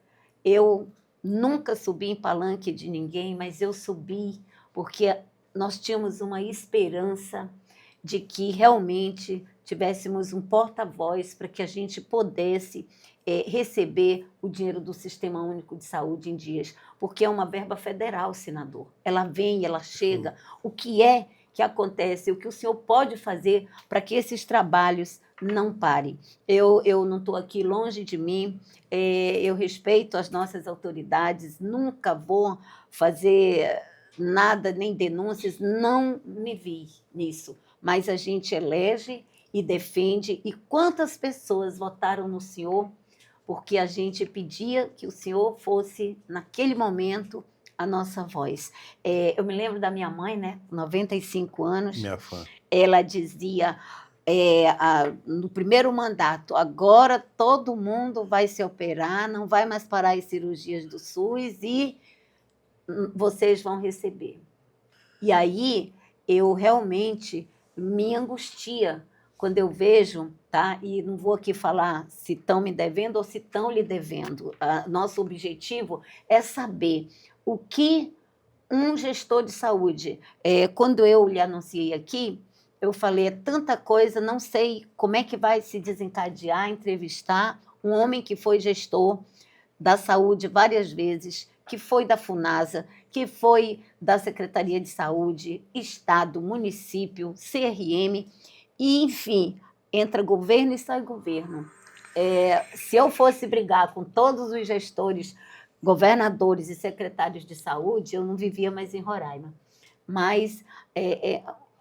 eu nunca subi em palanque de ninguém, mas eu subi porque nós tínhamos uma esperança de que realmente tivéssemos um porta-voz para que a gente pudesse receber o dinheiro do Sistema Único de Saúde em dias, porque é uma verba federal, senador. Ela vem, ela chega. O que é que acontece? O que o senhor pode fazer para que esses trabalhos não parem? Eu não estou aqui longe de mim, eu respeito as nossas autoridades, nunca vou fazer nada, nem denúncias, não me vi nisso, mas a gente elege e defende. E quantas pessoas votaram no senhor porque a gente pedia que o senhor fosse, naquele momento, a nossa voz. Eu me lembro da minha mãe, né, 95 anos, Minha fã. Ela dizia, no primeiro mandato, agora todo mundo vai se operar, não vai mais parar as cirurgias do SUS e vocês vão receber. E aí eu realmente me angustia quando eu vejo, tá? E não vou aqui falar se estão me devendo ou se estão lhe devendo. Nosso objetivo é saber o que um gestor de saúde, quando eu lhe anunciei aqui, eu falei, é tanta coisa, não sei como é que vai se desencadear, entrevistar um homem que foi gestor da saúde várias vezes, que foi da FUNASA, que foi da Secretaria de Saúde, Estado, município, CRM, e, enfim, entra governo e sai governo. Se eu fosse brigar com todos os gestores, governadores e secretários de saúde, eu não vivia mais em Roraima. Mas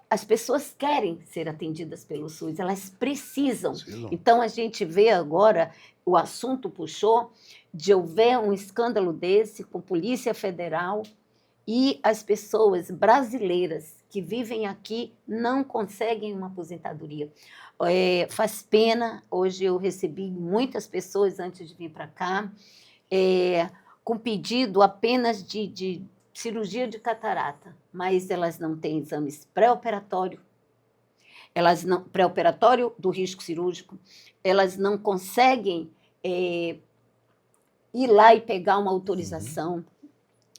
as pessoas querem ser atendidas pelo SUS, elas precisam. Então, a gente vê agora, o assunto puxou, de houver um escândalo desse com Polícia Federal e as pessoas brasileiras que vivem aqui não conseguem uma aposentadoria. Faz pena, hoje eu recebi muitas pessoas antes de vir para cá, com pedido apenas de cirurgia de catarata, mas elas não têm exames pré-operatório, pré-operatório do risco cirúrgico, elas não conseguem ir lá e pegar uma autorização.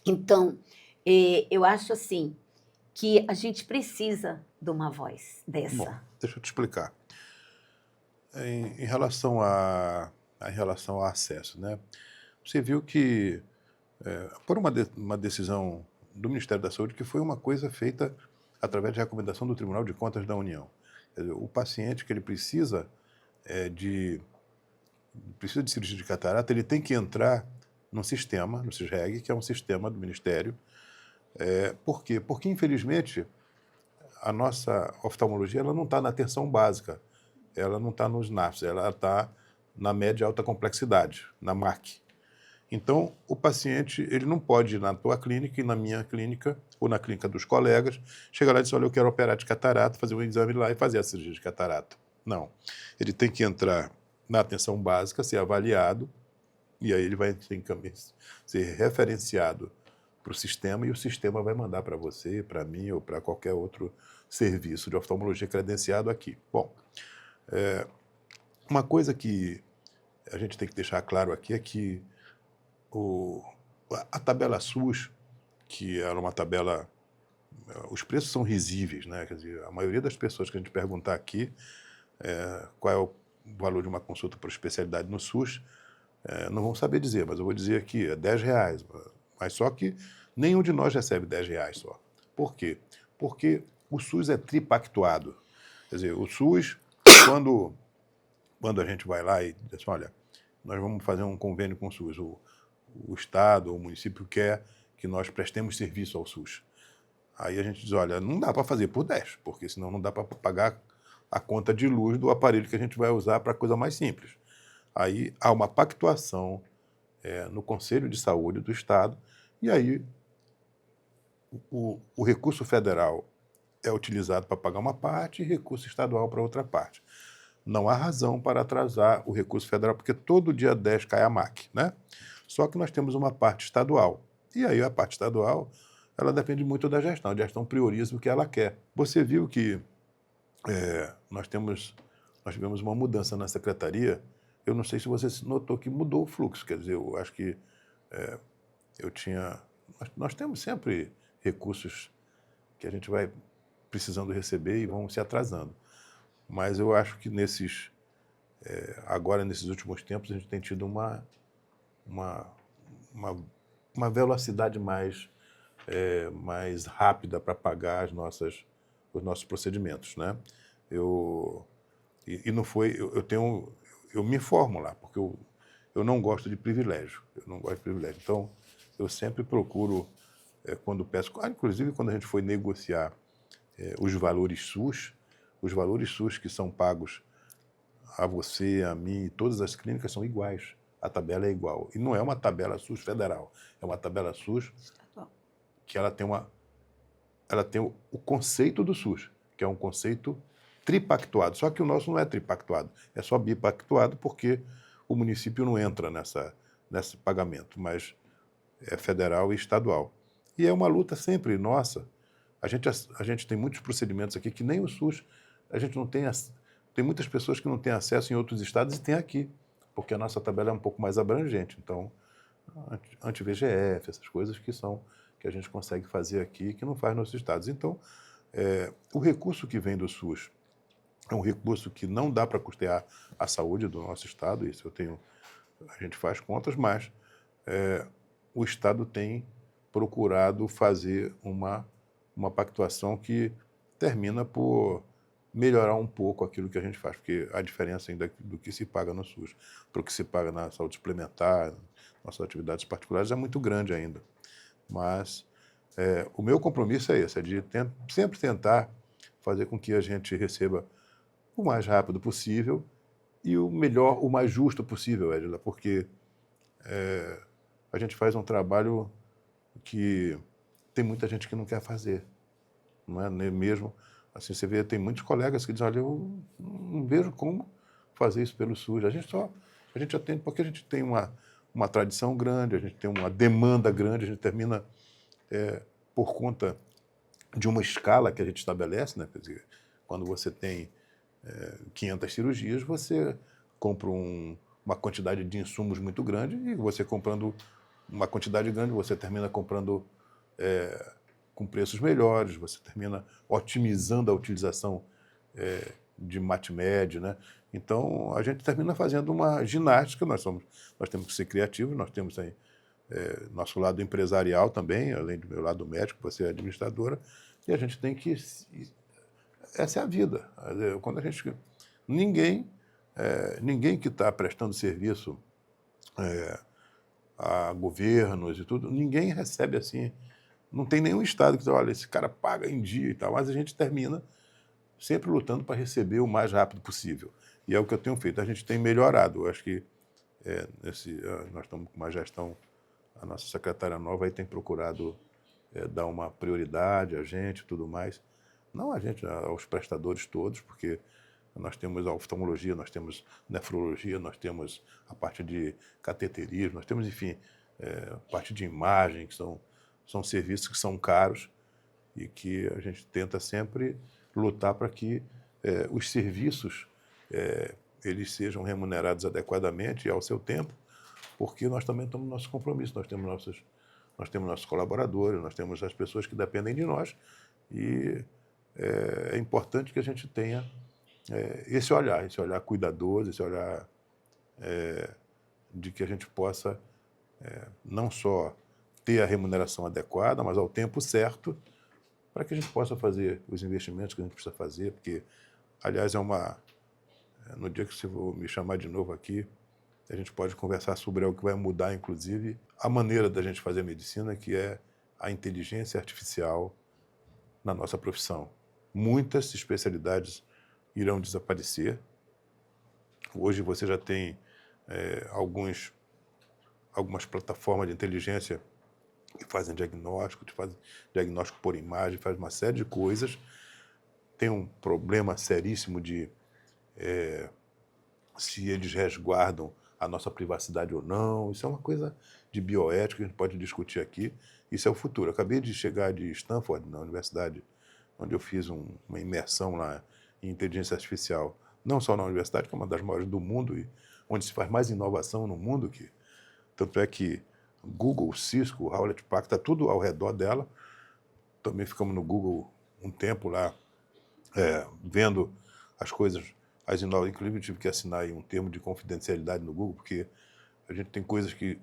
Então, eu acho assim que a gente precisa de uma voz dessa. Bom, deixa eu te explicar. Em relação ao acesso, né? Você viu que, por uma decisão do Ministério da Saúde, que foi uma coisa feita através de recomendação do Tribunal de Contas da União. Quer dizer, o paciente que ele precisa de cirurgia de catarata, ele tem que entrar num sistema, no SISREG, que é um sistema do Ministério. Por quê? Porque, infelizmente, a nossa oftalmologia ela não está na atenção básica, ela não está nos NAFs, ela está na média e alta complexidade, na MAC. Então, o paciente ele não pode ir na tua clínica e na minha clínica, ou na clínica dos colegas, chegar lá e dizer, olha, eu quero operar de catarata, fazer um exame lá e fazer a cirurgia de catarata. Não. Ele tem que entrar na atenção básica, ser avaliado, e aí ele vai ser referenciado para o sistema, e o sistema vai mandar para você, para mim ou para qualquer outro serviço de oftalmologia credenciado aqui. Bom, uma coisa que a gente tem que deixar claro aqui é que a tabela SUS, que era uma tabela... Os preços são risíveis, né? Quer dizer, a maioria das pessoas que a gente perguntar aqui qual é o valor de uma consulta por especialidade no SUS, não vão saber dizer, mas eu vou dizer aqui, é R$10. Mas só que nenhum de nós recebe R$10 só. Por quê? Porque o SUS é tripactuado. Quer dizer, o SUS, quando a gente vai lá e diz assim, olha, nós vamos fazer um convênio com o SUS, o Estado ou o município quer que nós prestemos serviço ao SUS. Aí a gente diz, olha, não dá para fazer por 10, porque senão não dá para pagar a conta de luz do aparelho que a gente vai usar para coisa mais simples. Aí há uma pactuação no Conselho de Saúde do Estado, e aí o recurso federal é utilizado para pagar uma parte e recurso estadual para outra parte. Não há razão para atrasar o recurso federal, porque todo dia 10 cai a MAC, né? Só que nós temos uma parte estadual. E aí a parte estadual, ela depende muito da gestão. A gestão prioriza o que ela quer. Você viu que nós tivemos uma mudança na secretaria. Eu não sei se você notou que mudou o fluxo. Quer dizer, eu acho que nós temos sempre recursos que a gente vai precisando receber e vão se atrasando. Mas eu acho que agora, nesses últimos tempos, a gente tem tido uma velocidade mais rápida para pagar os nossos procedimentos, né? Eu me informo lá, porque eu não gosto de privilégio. Então, eu sempre procuro, quando peço... inclusive, quando a gente foi negociar os valores SUS que são pagos a você, a mim, todas as clínicas são iguais. A tabela é igual. E não é uma tabela SUS federal, é uma tabela SUS que ela tem o conceito do SUS, que é um conceito tripactuado. Só que o nosso não é tripactuado, é só bipactuado, porque o município não entra nesse pagamento, mas é federal e estadual. E é uma luta sempre nossa. A gente tem muitos procedimentos aqui que nem o SUS, a gente não tem... Tem muitas pessoas que não têm acesso em outros estados e tem aqui, porque a nossa tabela é um pouco mais abrangente. Então, anti-VEGF, essas coisas que a gente consegue fazer aqui, que não faz nos estados. Então, o recurso que vem do SUS é um recurso que não dá para custear a saúde do nosso estado, isso a gente faz contas, mas o estado tem procurado fazer uma pactuação que termina por melhorar um pouco aquilo que a gente faz, porque a diferença ainda do que se paga no SUS para o que se paga na saúde suplementar, nossas atividades particulares, é muito grande ainda. Mas o meu compromisso é esse, é de sempre tentar fazer com que a gente receba o mais rápido possível e o melhor, o mais justo possível, Edila, porque a gente faz um trabalho que tem muita gente que não quer fazer. não é? Nem mesmo, assim, você vê, tem muitos colegas que dizem, olha, eu não vejo como fazer isso pelo SUS. A gente atende porque a gente tem uma tradição grande, a gente tem uma demanda grande, a gente termina por conta de uma escala que a gente estabelece, né? Quer dizer, quando você tem 500 cirurgias, você compra uma quantidade de insumos muito grande e você comprando uma quantidade grande, você termina comprando com preços melhores, você termina otimizando a utilização de MatMed, né? Então, a gente termina fazendo uma ginástica, nós temos que ser criativos, nós temos aí nosso lado empresarial também, além do meu lado médico, você é administradora, e a gente tem que... Essa é a vida. Quando a gente... Ninguém que está prestando serviço a governos e tudo, ninguém recebe assim, não tem nenhum estado que diz, olha, esse cara paga em dia e tal, mas a gente termina sempre lutando para receber o mais rápido possível. E é o que eu tenho feito. A gente tem melhorado. Eu acho que nós estamos com uma gestão, a nossa secretária nova aí tem procurado dar uma prioridade a gente e tudo mais. Não a gente, aos prestadores todos, porque nós temos a oftalmologia, nós temos nefrologia, nós temos a parte de cateterismo, nós temos, enfim, a parte de imagem, que são serviços que são caros e que a gente tenta sempre lutar para que os serviços eles sejam remunerados adequadamente e ao seu tempo, porque nós também temos nosso compromisso, nós temos nossos colaboradores, nós temos as pessoas que dependem de nós e é importante que a gente tenha esse olhar cuidadoso, esse olhar de que a gente possa não só ter a remuneração adequada, mas ao tempo certo, para que a gente possa fazer os investimentos que a gente precisa fazer, porque, aliás, no dia que você for me chamar de novo aqui, a gente pode conversar sobre algo que vai mudar, inclusive, a maneira da gente fazer medicina, que é a inteligência artificial na nossa profissão. Muitas especialidades irão desaparecer. Hoje você já tem algumas plataformas de inteligência que fazem diagnóstico por imagem, fazem uma série de coisas. Tem um problema seríssimo de se eles resguardam a nossa privacidade ou não. Isso é uma coisa de bioética que a gente pode discutir aqui. Isso é o futuro. Eu acabei de chegar de Stanford, na universidade, onde eu fiz uma imersão lá em inteligência artificial, não só na universidade, que é uma das maiores do mundo e onde se faz mais inovação no mundo, tanto é que Google, Cisco, Hewlett Packard, está tudo ao redor dela. Também ficamos no Google um tempo lá, vendo as coisas, as inovações. Inclusive, eu tive que assinar aí um termo de confidencialidade no Google, porque a gente tem coisas que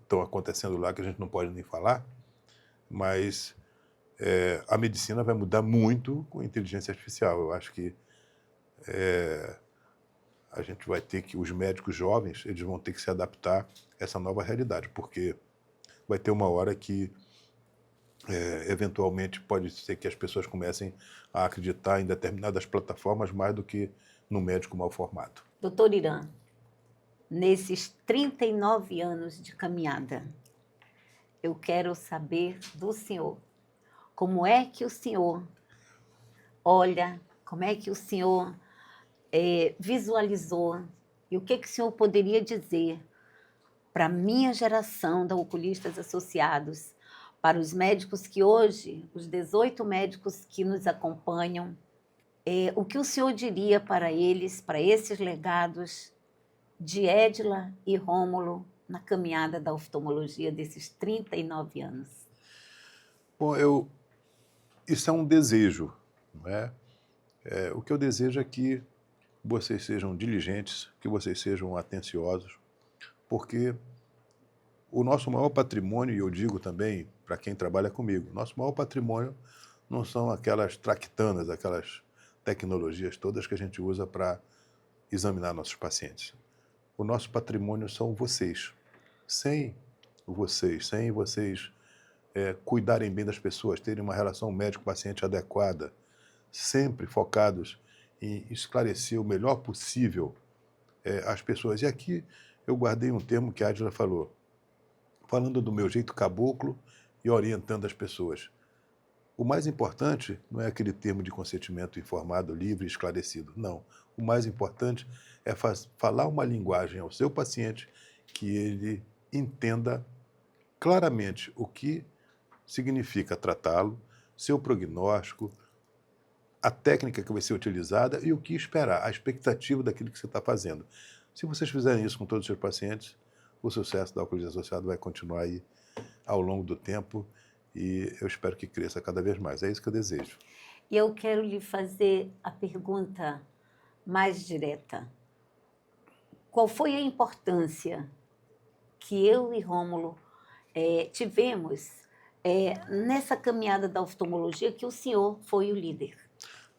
estão acontecendo lá que a gente não pode nem falar, mas a medicina vai mudar muito com a inteligência artificial. Eu acho que a gente vai ter que, os médicos jovens, eles vão ter que se adaptar a essa nova realidade, porque vai ter uma hora que, eventualmente, pode ser que as pessoas comecem a acreditar em determinadas plataformas mais do que no médico mal formado. Doutor Irã, nesses 39 anos de caminhada, eu quero saber do senhor, como é que o senhor olha, como é que o senhor visualizou e o que o senhor poderia dizer para a minha geração da Oculistas Associados, para os médicos que hoje, os 18 médicos que nos acompanham, o que o senhor diria para eles, para esses legados de Édila e Rômulo na caminhada da oftalmologia desses 39 anos? Bom, isso é um desejo, não é? O que eu desejo é que vocês sejam diligentes, que vocês sejam atenciosos, porque o nosso maior patrimônio, e eu digo também para quem trabalha comigo, nosso maior patrimônio não são aquelas traquitanas, aquelas tecnologias todas que a gente usa para examinar nossos pacientes. O nosso patrimônio são vocês. Sem vocês cuidarem bem das pessoas, terem uma relação médico-paciente adequada, sempre focados em esclarecer o melhor possível as pessoas. E aqui eu guardei um termo que a Adila falou, falando do meu jeito caboclo e orientando as pessoas. O mais importante não é aquele termo de consentimento informado, livre e esclarecido. Não. O mais importante é falar uma linguagem ao seu paciente que ele entenda claramente o que significa tratá-lo, seu prognóstico, a técnica que vai ser utilizada e o que esperar, a expectativa daquilo que você está fazendo. Se vocês fizerem isso com todos os seus pacientes, o sucesso da oncologia associada vai continuar aí ao longo do tempo e eu espero que cresça cada vez mais. É isso que eu desejo. E eu quero lhe fazer a pergunta mais direta. Qual foi a importância que eu e Rômulo tivemos nessa caminhada da oftalmologia que o senhor foi o líder?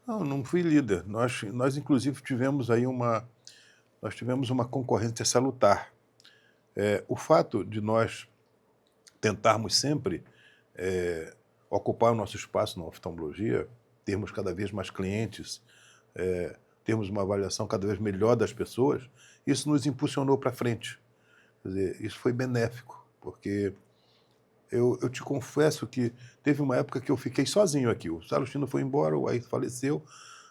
Não fui líder. Nós inclusive, tivemos aí nós tivemos uma concorrência salutar. O fato de nós tentarmos sempre ocupar o nosso espaço na oftalmologia, termos cada vez mais clientes, termos uma avaliação cada vez melhor das pessoas, isso nos impulsionou para frente. Quer dizer, isso foi benéfico, porque eu te confesso que teve uma época que eu fiquei sozinho aqui. O Salustino foi embora, o Ayrton faleceu,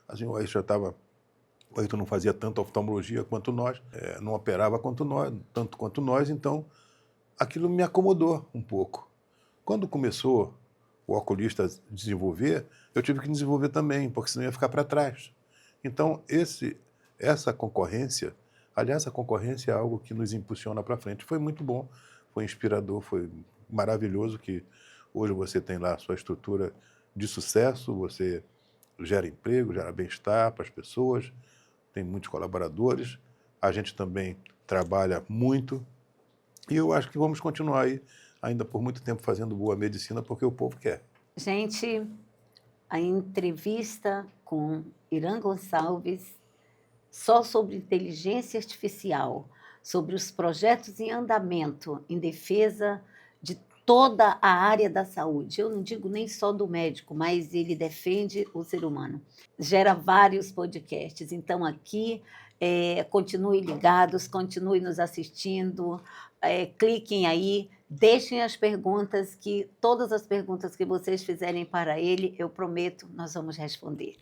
assim, o Ayrton não fazia tanta oftalmologia quanto nós, não operava tanto quanto nós, então aquilo me acomodou um pouco. Quando começou o oculista a desenvolver, eu tive que desenvolver também, porque senão ia ficar para trás. Então, essa concorrência, aliás, a concorrência é algo que nos impulsiona para frente. Foi muito bom, foi inspirador, foi maravilhoso que hoje você tem lá a sua estrutura de sucesso, você gera emprego, gera bem-estar para as pessoas, tem muitos colaboradores, a gente também trabalha muito e eu acho que vamos continuar aí ainda por muito tempo fazendo boa medicina porque o povo quer. Gente, a entrevista com Irã Gonçalves só sobre inteligência artificial, sobre os projetos em andamento em defesa de toda a área da saúde. Eu não digo nem só do médico, mas ele defende o ser humano. Gera vários podcasts. Então, aqui, continuem ligados, continuem nos assistindo, cliquem aí, deixem as perguntas, que todas as perguntas que vocês fizerem para ele, eu prometo, nós vamos responder.